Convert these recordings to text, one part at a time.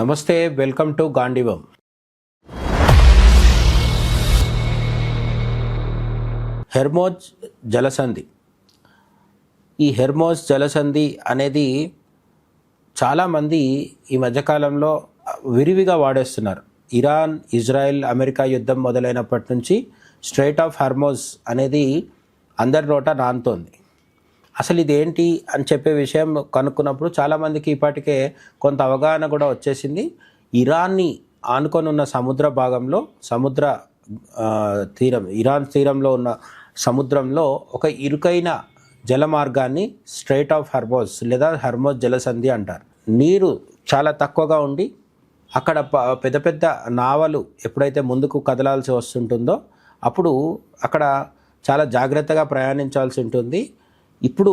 నమస్తే, welcome to గాంధీవం. హెర్మోజ్ జలసంధి. ఈ హెర్మోజ్ జలసంధి అనేది చాలామంది ఈ మధ్యకాలంలో విరివిగా వాడేస్తున్నారు. ఇరాన్, ఇజ్రాయెల్, అమెరికా యుద్ధం మొదలైనప్పటి నుంచి స్ట్రైట్ ఆఫ్ హెర్మోజ్ అనేది అందరి నోట నానుతోంది. అసలు ఇదేంటి అని చెప్పే విషయం కనుక్కున్నప్పుడు చాలామందికి ఇప్పటికే కొంత అవగాహన కూడా వచ్చేసింది. ఇరాన్ని ఆనుకొని ఉన్న సముద్ర భాగంలో, ఇరాన్ తీరంలో ఉన్న సముద్రంలో ఒక ఇరుకైన జల మార్గాన్ని స్ట్రైట్ ఆఫ్ హెర్మోజ్ లేదా హెర్మోజ్ జలసంధి అంటారు. నీరు చాలా తక్కువగా ఉండి అక్కడ పెద్ద పెద్ద నావలు ఎప్పుడైతే ముందుకు కదలాల్సి వస్తుంటుందో అప్పుడు అక్కడ చాలా జాగ్రత్తగా ప్రయాణించాల్సి ఉంటుంది. ఇప్పుడు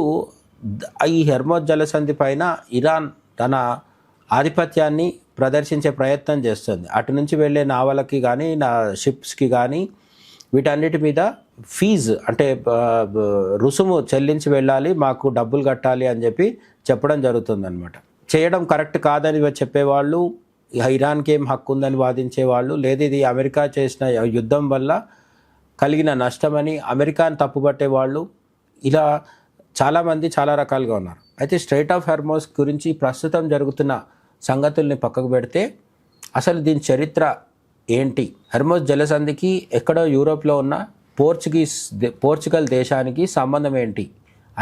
ఈ హెర్మోజ్ జలసంధి పైన ఇరాన్ తన ఆధిపత్యాన్ని ప్రదర్శించే ప్రయత్నం చేస్తుంది. అటు నుంచి వెళ్ళే నావలకి కానీ, షిప్స్కి కానీ వీటన్నిటి మీద ఫీజు అంటే రుసుము చెల్లించి వెళ్ళాలి, మాకు డబ్బులు కట్టాలి అని చెప్పడం జరుగుతుందన్నమాట. చేయడం కరెక్ట్ కాదని చెప్పేవాళ్ళు, ఇరాన్కి ఏం హక్కు ఉందని వాదించేవాళ్ళు, లేదు ఇది అమెరికా చేసిన యుద్ధం వల్ల కలిగిన నష్టమని అమెరికాను తప్పుపట్టేవాళ్ళు, ఇలా చాలామంది చాలా రకాలుగా ఉన్నారు. అయితే స్ట్రైట్ ఆఫ్ హెర్మోజ్ గురించి ప్రస్తుతం జరుగుతున్న సంగతుల్ని పక్కకు పెడితే అసలు దీని చరిత్ర ఏంటి, హెర్మోజ్ జలసంధికి ఎక్కడో యూరోప్లో ఉన్న పోర్చుగల్ దేశానికి సంబంధం ఏంటి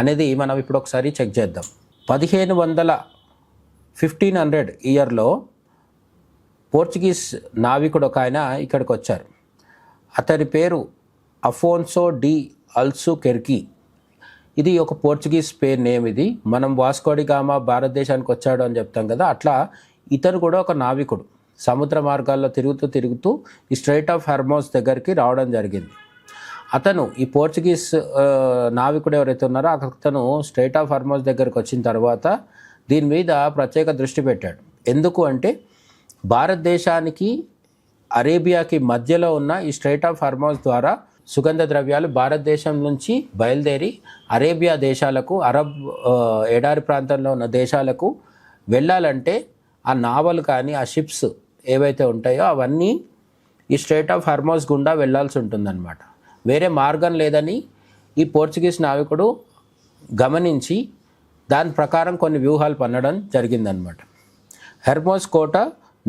అనేది మనం ఇప్పుడు ఒకసారి చెక్ చేద్దాం. 1500 ఇయర్లో పోర్చుగీస్ నావికుడు ఒక ఆయన ఇక్కడికి వచ్చారు. అతని పేరు అఫోన్సో డి అల్బుకెర్కి. ఇది ఒక పోర్చుగీస్ పేరు నేమ్. ఇది మనం వాస్కో డి గామా భారతదేశానికి వచ్చాడు అని చెప్తాం కదా, అట్లా ఇతను కూడా ఒక నావికుడు. సముద్ర మార్గాల్లో తిరుగుతూ ఈ స్ట్రైట్ ఆఫ్ హెర్మోజ్ దగ్గరికి రావడం జరిగింది. అతను ఈ పోర్చుగీస్ నావికుడు ఎవరైతే ఉన్నారో అతను స్ట్రైట్ ఆఫ్ హెర్మోజ్ దగ్గరికి వచ్చిన తర్వాత దీని మీద ప్రత్యేక దృష్టి పెట్టాడు. ఎందుకు అంటే భారతదేశానికి అరేబియాకి మధ్యలో ఉన్న ఈ స్ట్రైట్ ఆఫ్ హెర్మోజ్ ద్వారా సుగంధ ద్రవ్యాలు భారతదేశం నుంచి బయలుదేరి అరేబియా దేశాలకు, అరబ్ ఎడారి ప్రాంతంలో ఉన్న దేశాలకు వెళ్ళాలంటే ఆ నావలు కానీ, ఆ షిప్స్ ఏవైతే ఉంటాయో అవన్నీ ఈ స్ట్రైట్ ఆఫ్ హెర్మోజ్ గుండా వెళ్ళాల్సి ఉంటుందన్నమాట. వేరే మార్గం లేదని ఈ పోర్చుగీస్ నావికుడు గమనించి దాని ప్రకారం కొన్ని వ్యూహాలు పన్నడం జరిగిందనమాట. హెర్మోజ్ కోట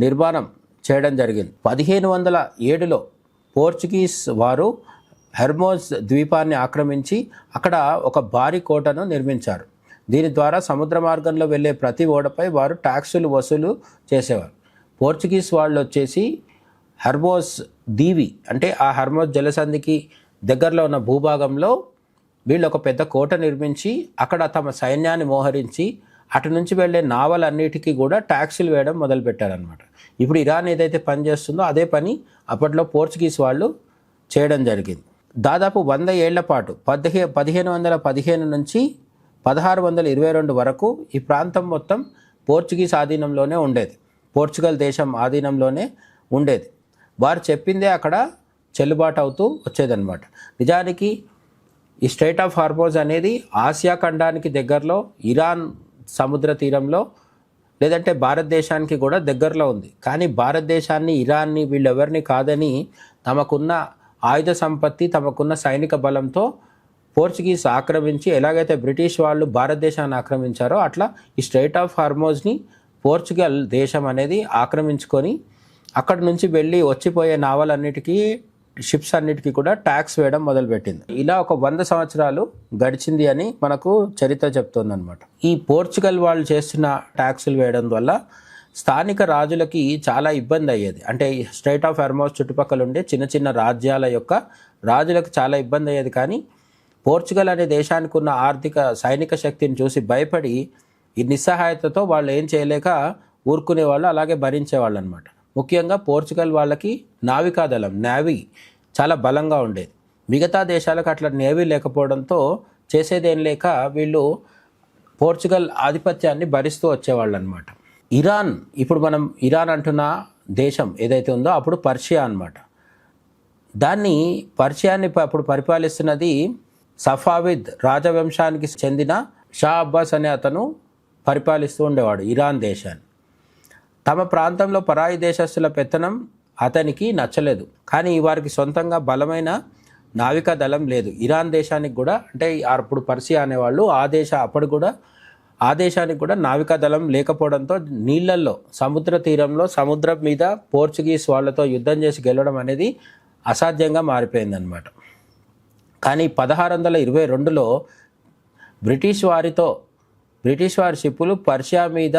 నిర్మాణం చేయడం జరిగింది. 1507లో పోర్చుగీస్ వారు హెర్మోజ్ ద్వీపాన్ని ఆక్రమించి అక్కడ ఒక భారీ కోటను నిర్మించారు. దీని ద్వారా సముద్ర మార్గంలో వెళ్ళే ప్రతి ఓడపై వారు ట్యాక్సులు వసూలు చేసేవారు. పోర్చుగీస్ వాళ్ళు వచ్చేసి హెర్మోజ్ దీవి అంటే ఆ హెర్మోజ్ జలసంధికి దగ్గరలో ఉన్న భూభాగంలో వీళ్ళు ఒక పెద్ద కోట నిర్మించి అక్కడ తమ సైన్యాన్ని మోహరించి అటు నుంచి వెళ్ళే నావలన్నిటికీ కూడా ట్యాక్సులు వేయడం మొదలుపెట్టారనమాట. ఇప్పుడు ఇరాన్ ఏదైతే పని చేస్తుందో అదే పని అప్పట్లో పోర్చుగీస్ వాళ్ళు చేయడం జరిగింది. దాదాపు 100 ఏళ్ల పాటు 1515 నుంచి 1622 వరకు ఈ ప్రాంతం మొత్తం పోర్చుగీస్ ఆధీనంలోనే ఉండేది, పోర్చుగల్ దేశం ఆధీనంలోనే ఉండేది. వారు చెప్పిందే అక్కడ చెల్లుబాటు అవుతూ వచ్చేదన్నమాట. నిజానికి ఈ స్ట్రైట్ ఆఫ్ హెర్మోజ్ అనేది ఆసియా ఖండానికి దగ్గరలో, ఇరాన్ సముద్ర తీరంలో, లేదంటే భారతదేశానికి కూడా దగ్గరలో ఉంది. కానీ భారతదేశాన్ని, ఇరాన్ని వీళ్ళెవరిని కాదని తమకున్న ఆయుధ సంపత్తి, తమకున్న సైనిక బలంతో పోర్చుగీస్ ఆక్రమించి, ఎలాగైతే బ్రిటిష్ వాళ్ళు భారతదేశాన్ని ఆక్రమించారో అట్లా ఈ స్ట్రైట్ ఆఫ్ హెర్మోజ్ని పోర్చుగల్ దేశం అనేది ఆక్రమించుకొని అక్కడి నుంచి వెళ్ళి వచ్చిపోయే నావలన్నిటికీ, షిప్స్ అన్నిటికీ కూడా ట్యాక్స్ వేయడం మొదలుపెట్టింది. ఇలా ఒక 100 సంవత్సరాలు గడిచింది అని మనకు చరిత్ర చెప్తోందనమాట. ఈ పోర్చుగల్ వాళ్ళు చేస్తున్న ట్యాక్సులు వేయడం వల్ల స్థానిక రాజులకి చాలా ఇబ్బంది అయ్యేది. అంటే స్ట్రైట్ ఆఫ్ హెర్మోజ్ చుట్టుపక్కల ఉండే చిన్న చిన్న రాజ్యాల యొక్క రాజులకు చాలా ఇబ్బంది అయ్యేది. కానీ పోర్చుగల్ అనే దేశానికి ఉన్న ఆర్థిక సైనిక శక్తిని చూసి భయపడి ఈ నిస్సహాయతతో వాళ్ళు ఏం చేయలేక ఊరుకునేవాళ్ళు, అలాగే భరించేవాళ్ళు అనమాట. ముఖ్యంగా పోర్చుగల్ వాళ్ళకి నావికాదళం, నేవీ చాలా బలంగా ఉండేది. మిగతా దేశాలకు అట్లా నేవీ లేకపోవడంతో చేసేదేం లేక వీళ్ళు పోర్చుగల్ ఆధిపత్యాన్ని భరిస్తూ వచ్చేవాళ్ళు అనమాట. ఇరాన్, ఇప్పుడు మనం ఇరాన్ అంటున్న దేశం ఏదైతే ఉందో అప్పుడు పర్షియా అనమాట. పర్షియాని అప్పుడు పరిపాలిస్తున్నది సఫావిద్ రాజవంశానికి చెందిన షా అబ్బాస్ అనే అతను పరిపాలిస్తూ ఉండేవాడు ఇరాన్ దేశాన్ని. తమ ప్రాంతంలో పరాయి దేశస్తుల పెత్తనం అతనికి నచ్చలేదు. కానీ వారికి సొంతంగా బలమైన నావికా దళం లేదు. ఇరాన్ దేశానికి కూడా, అంటే అప్పుడు పర్షియా అనేవాళ్ళు ఆ దేశానికి కూడా నావికా దళం లేకపోవడంతో నీళ్లల్లో, సముద్ర తీరంలో, సముద్రం మీద పోర్చుగీస్ వాళ్ళతో యుద్ధం చేసి గెలవడం అనేది అసాధ్యంగా మారిపోయిందనమాట. కానీ 1622లో బ్రిటిష్ వారి షిప్పులు పర్షియా మీద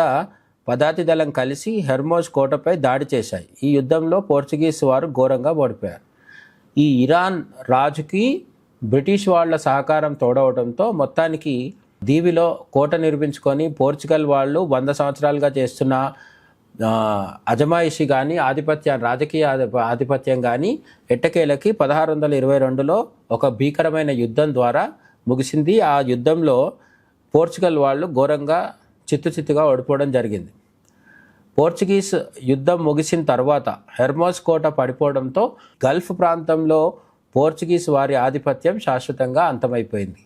పదాతి దళం కలిసి హెర్మోజ్ కోటపై దాడి చేశాయి. ఈ యుద్ధంలో పోర్చుగీస్ వారు ఘోరంగా ఓడిపోయారు. ఈ ఇరాన్ రాజుకి బ్రిటిష్ వాళ్ళ సహకారం తోడవడంతో మొత్తానికి దీవిలో కోట నిర్మించుకొని పోర్చుగల్ వాళ్ళు 100 సంవత్సరాలుగా చేస్తున్న అజమాయిషి కానీ రాజకీయ ఆధిపత్యం కానీ ఎట్టకేలకి 1622లో ఒక భీకరమైన యుద్ధం ద్వారా ముగిసింది. ఆ యుద్ధంలో పోర్చుగల్ వాళ్ళు ఘోరంగా చిత్తుగా ఓడిపోవడం జరిగింది. పోర్చుగీస్ యుద్ధం ముగిసిన తర్వాత హెర్మోజ్ కోట పడిపోవడంతో గల్ఫ్ ప్రాంతంలో పోర్చుగీస్ వారి ఆధిపత్యం శాశ్వతంగా అంతమైపోయింది.